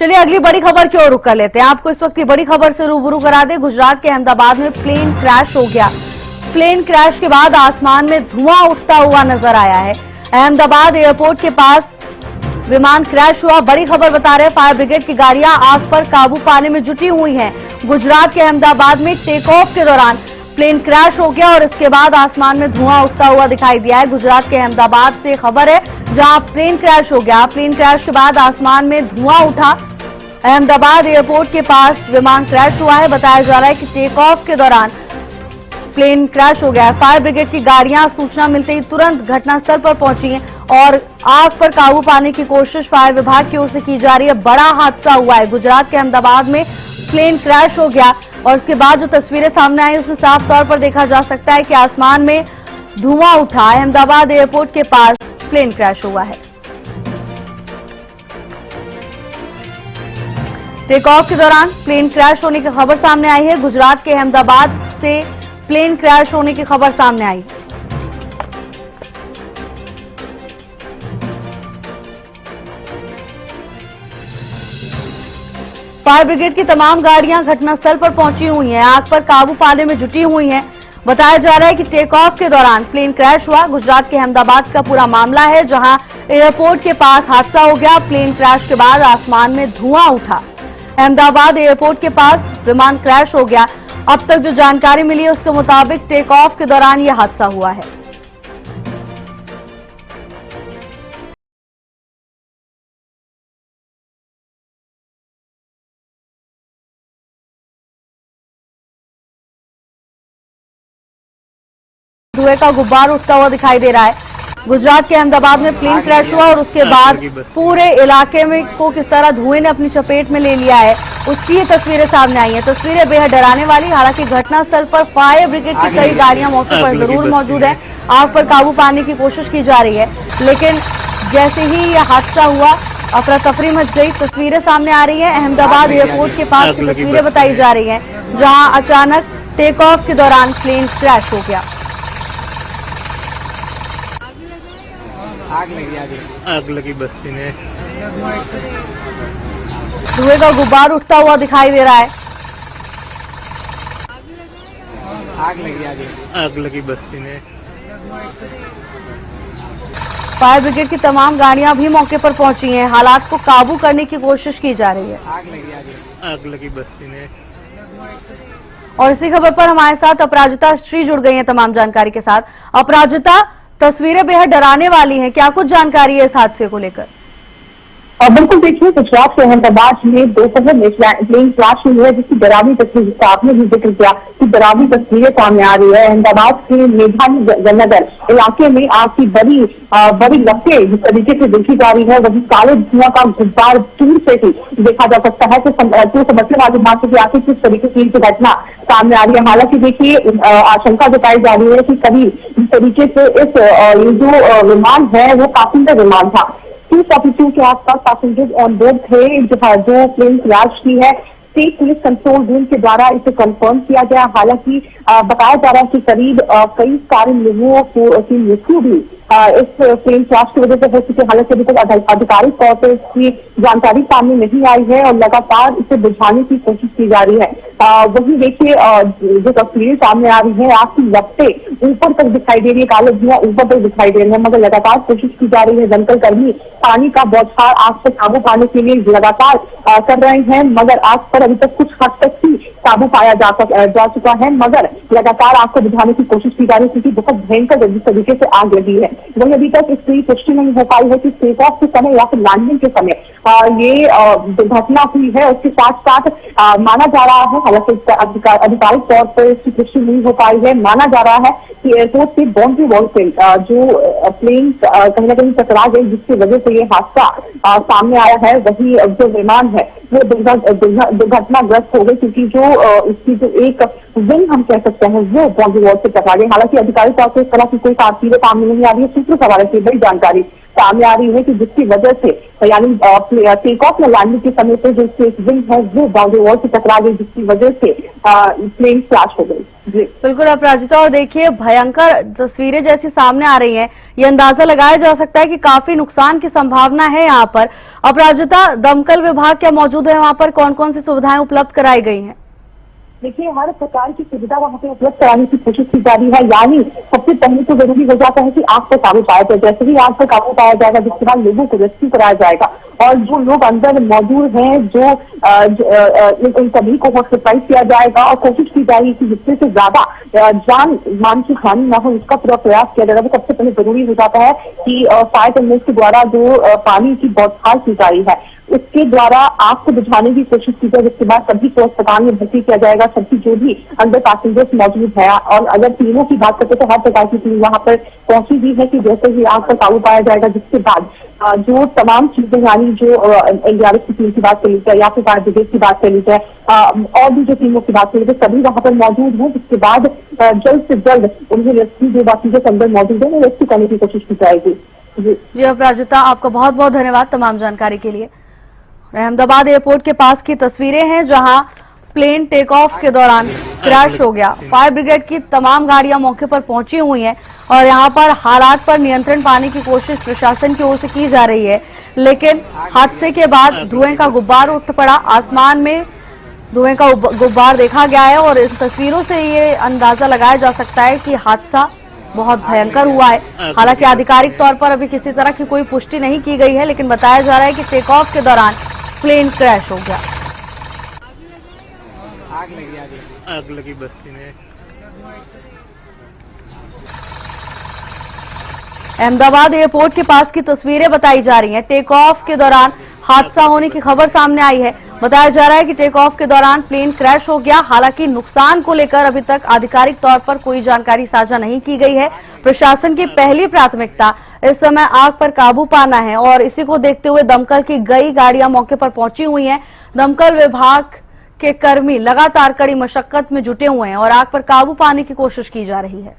चलिए अगली बड़ी खबर की ओर रुख कर लेते हैं। आपको इस वक्त की बड़ी खबर से रूबरू करा दें। गुजरात के अहमदाबाद में प्लेन क्रैश हो गया। प्लेन क्रैश के बाद आसमान में धुआं उठता हुआ नजर आया है। अहमदाबाद एयरपोर्ट के पास विमान क्रैश हुआ। बड़ी खबर बता रहे हैं, फायर ब्रिगेड की गाड़ियां आग पर काबू पाने में जुटी हुई हैं। गुजरात के अहमदाबाद में टेक ऑफ के दौरान प्लेन क्रैश हो गया और इसके बाद आसमान में धुआं उठता हुआ दिखाई दिया है। गुजरात के अहमदाबाद से खबर है, जहां प्लेन क्रैश हो गया। प्लेन क्रैश के बाद आसमान में धुआं उठा। अहमदाबाद एयरपोर्ट के पास विमान क्रैश हुआ है। बताया जा रहा है कि टेक ऑफ के दौरान प्लेन क्रैश हो गया है। फायर ब्रिगेड की गाड़ियां सूचना मिलते ही तुरंत घटनास्थल पर पहुंची हैं और आग पर काबू पाने की कोशिश फायर विभाग की ओर से की जा रही है। बड़ा हादसा हुआ है। गुजरात के अहमदाबाद में प्लेन क्रैश हो गया और उसके बाद जो तस्वीरें सामने आई उसमें साफ तौर पर देखा जा सकता है कि आसमान में धुआं उठा। अहमदाबाद एयरपोर्ट के पास प्लेन क्रैश हुआ है। टेक ऑफ के दौरान प्लेन क्रैश होने की खबर सामने आई है। गुजरात के अहमदाबाद से प्लेन क्रैश होने की खबर सामने आई। फायर ब्रिगेड की तमाम गाड़ियां घटनास्थल पर पहुंची हुई हैं। आग पर काबू पाने में जुटी हुई हैं। बताया जा रहा है कि टेक ऑफ के दौरान प्लेन क्रैश हुआ। गुजरात के अहमदाबाद का पूरा मामला है, जहां एयरपोर्ट के पास हादसा हो गया। प्लेन क्रैश के बाद आसमान में धुआं उठा। अहमदाबाद एयरपोर्ट के पास विमान क्रैश हो गया। अब तक जो जानकारी मिली है उसके मुताबिक टेक ऑफ के दौरान यह हादसा हुआ है। धुएं का गुब्बार उठता हुआ दिखाई दे रहा है। गुजरात के अहमदाबाद में प्लेन क्रैश हुआ और उसके बाद पूरे इलाके में को किस तरह धुएं ने अपनी चपेट में ले लिया है, उसकी ये तस्वीरें सामने आई हैं। तस्वीरें बेहद डराने वाली। हालांकि घटनास्थल पर फायर ब्रिगेड की कई गाड़ियां मौके पर जरूर मौजूद है। आग पर काबू पाने की कोशिश की जा रही है, लेकिन जैसे ही यह हादसा हुआ अफरा तफरी मच गई। तस्वीरें सामने आ रही है अहमदाबाद एयरपोर्ट के पास की तस्वीरें बताई जा रही है, जहाँ अचानक टेक ऑफ के दौरान प्लेन क्रैश हो गया। आग लगी बस्ती में। धुएं का गुब्बार उठता हुआ दिखाई दे रहा है। आग लगी बस्ती में। फायर ब्रिगेड की तमाम गाड़ियां भी मौके पर पहुंची हैं। हालात को काबू करने की कोशिश की जा रही है। आग लगी बस्ती में। और इसी खबर पर हमारे साथ अपराजिता श्री जुड़ गई हैं तमाम जानकारी के साथ। अपराजिता, तस्वीरें बेहद डराने वाली हैं, क्या कुछ जानकारी है इस हादसे को लेकर? बिल्कुल, देखिए गुजरात के अहमदाबाद में दोपहर में प्लेन क्रैश हुई है, जिसकी डरावनी तस्वीर आपने भी जिक्र किया कि डरावनी तस्वीरें सामने आ रही है। अहमदाबाद के मेघानी नगर इलाके में आग की बड़ी लपटें जिस तरीके से देखी जा रही है, वही काले धुआं का गुब्बार दूर से ही देखा जा सकता है। तो समझने वाली बात है कि आखिर किस तरीके की घटना सामने आ रही है। हालांकि देखिए आशंका जताई जा रही है कि कभी इस तरीके से इस जो विमान है वो पैसेंजर विमान था। 242 के आसपास पैसेंजर्स ऑन बोर्ड थे। जो प्लेन क्रैश की है, स्टेट पुलिस कंट्रोल रूम के द्वारा इसे कंफर्म किया गया। हालांकि बताया जा रहा है कि करीब कई सारे लोगों की मृत्यु भी इस प्लेन क्रैश की वजह से हो चुकी है। हालांकि अभी तक आधिकारिक तौर पर इसकी जानकारी सामने नहीं आई है और लगातार इसे बुझाने की कोशिश की जा रही है। वही देखिए जो तस्वीरें सामने आ रही है, आग की लपटें ऊपर तक दिखाई दे रही है, काले धुआं ऊपर तक दिखाई दे रही है, मगर लगातार कोशिश की जा रही है। दमकल कर्मी पानी का बौछार आग पर काबू पाने के लिए लगातार कर रहे हैं, मगर आग पर अभी तक कुछ हद तक ही काबू पाया जा चुका है। मगर लगातार आग को बुझाने की कोशिश की जा रही है, क्योंकि बहुत भयंकर जिस तरीके से आग लगी है। वही अभी तक इसकी पुष्टि नहीं हो पाई है कि टेक ऑफ के समय या फिर लैंडिंग के समय ये दुर्घटना हुई है। उसके साथ साथ माना जा रहा है, हालांकि आधिकारिक तौर पर इसकी पुष्टि नहीं हो पाई है, माना जा रहा है कि एयरपोर्ट से बाउंड्री वॉल से जो प्लेन कहीं ना कहीं टकरा गई, जिसकी वजह से ये हादसा सामने आया है। वही जो विमान है वो दुर्घटनाग्रस्त हो गई, क्योंकि जो इसकी जो एक विंग हम कह सकते हैं वो बाउंड्री वॉल से टकरा गई। हालांकि अधिकारिक तौर पर इस तरह की कोई तासीरें सामने नहीं आ रही है। सूत्रों के हवाले से बड़ी जानकारी सामने आ रही है कि जिसकी वजह से यानी टेक ऑफ या लैंडिंग के समय पे जो विंग है वो बाउंड्री वॉल से टकरा गई, जिसकी वजह से प्लेन क्रैश हो गई। जी बिल्कुल अपराजिता, और देखिए भयंकर तस्वीरें जैसी सामने आ रही हैं, ये अंदाजा लगाया जा सकता है कि काफी नुकसान की संभावना है यहाँ पर। अपराजिता, दमकल विभाग क्या मौजूद है वहाँ पर, कौन कौन सी सुविधाएं उपलब्ध कराई गई हैं? देखिए, हर प्रकार की सुविधा वहाँ पे उपलब्ध कराने की कोशिश की जा रही है। यानी सबसे पहले तो जरूरी हो जाता है कि आग पर काबू पाया जाए। जैसे ही आग पर काबू पाया जाएगा, जिसके बाद लोगों को रेस्क्यू कराया जाएगा और जो लोग अंदर मौजूद हैं उन सभी को हॉस्पिटलाइज किया जाएगा और कोशिश की जाएगी कि जितने से ज्यादा जान मान की हानि न हो, इसका पूरा प्रयास किया जाएगा। तो सबसे पहले जरूरी हो जाता है कि फायर टेंडर्स के द्वारा जो पानी की बौछार की जा रही है उसके द्वारा आग को बुझाने की कोशिश की जाए, जिसके बाद सभी को अस्पताल में भर्ती किया जाएगा। सभी जो भी अंदर पैसेंजर्स मौजूद है, और अगर टीमों की बात करते तो हर प्रकार की टीम वहां पर पहुंची भी है कि जैसे ही आग पर काबू पाया जाएगा, जिसके बाद जो तमाम चीजें, यानी जो एनडीआरएफ की टीम की बात कर ली जाए या फिर फायर ब्रिगेड की बात कर ली जाए, और भी जो टीमों की बात कर ली जाए, सभी वहां पर मौजूद हैं। जिसके बाद जल्द से जल्द उन्हें रेस्क्यू, जो बाकी जो अंदर मौजूद है उन्हें रेस्क्यू करने की कोशिश की जाएगी। जी अपराजिता, आपका बहुत बहुत धन्यवाद तमाम जानकारी के लिए। अहमदाबाद एयरपोर्ट के पास की तस्वीरें हैं जहां प्लेन टेक ऑफ के दौरान क्रैश हो गया। फायर ब्रिगेड की तमाम गाड़ियां मौके पर पहुंची हुई हैं और यहां पर हालात पर नियंत्रण पाने की कोशिश प्रशासन की ओर से की जा रही है, लेकिन हादसे के बाद धुएं का गुब्बार उठ पड़ा। आसमान में धुएं का गुब्बार देखा गया है और इन तस्वीरों से ये अंदाजा लगाया जा सकता है कि हादसा बहुत भयंकर हुआ है। हालांकि आधिकारिक तौर पर अभी किसी तरह की कोई पुष्टि नहीं की गई है, लेकिन बताया जा रहा है कि टेक ऑफ के दौरान प्लेन क्रैश हो गया। आग लगी बस्ती में। अहमदाबाद एयरपोर्ट के पास की तस्वीरें बताई जा रही हैं। टेक ऑफ के दौरान हादसा होने की खबर सामने आई है। बताया जा रहा है कि टेक ऑफ के दौरान प्लेन क्रैश हो गया। हालांकि नुकसान को लेकर अभी तक आधिकारिक तौर पर कोई जानकारी साझा नहीं की गई है। प्रशासन की पहली प्राथमिकता इस समय आग पर काबू पाना है और इसी को देखते हुए दमकल की कई गाड़ियां मौके पर पहुंची हुई हैं। दमकल विभाग के कर्मी लगातार कड़ी मशक्कत में जुटे हुए हैं और आग पर काबू पाने की कोशिश की जा रही है।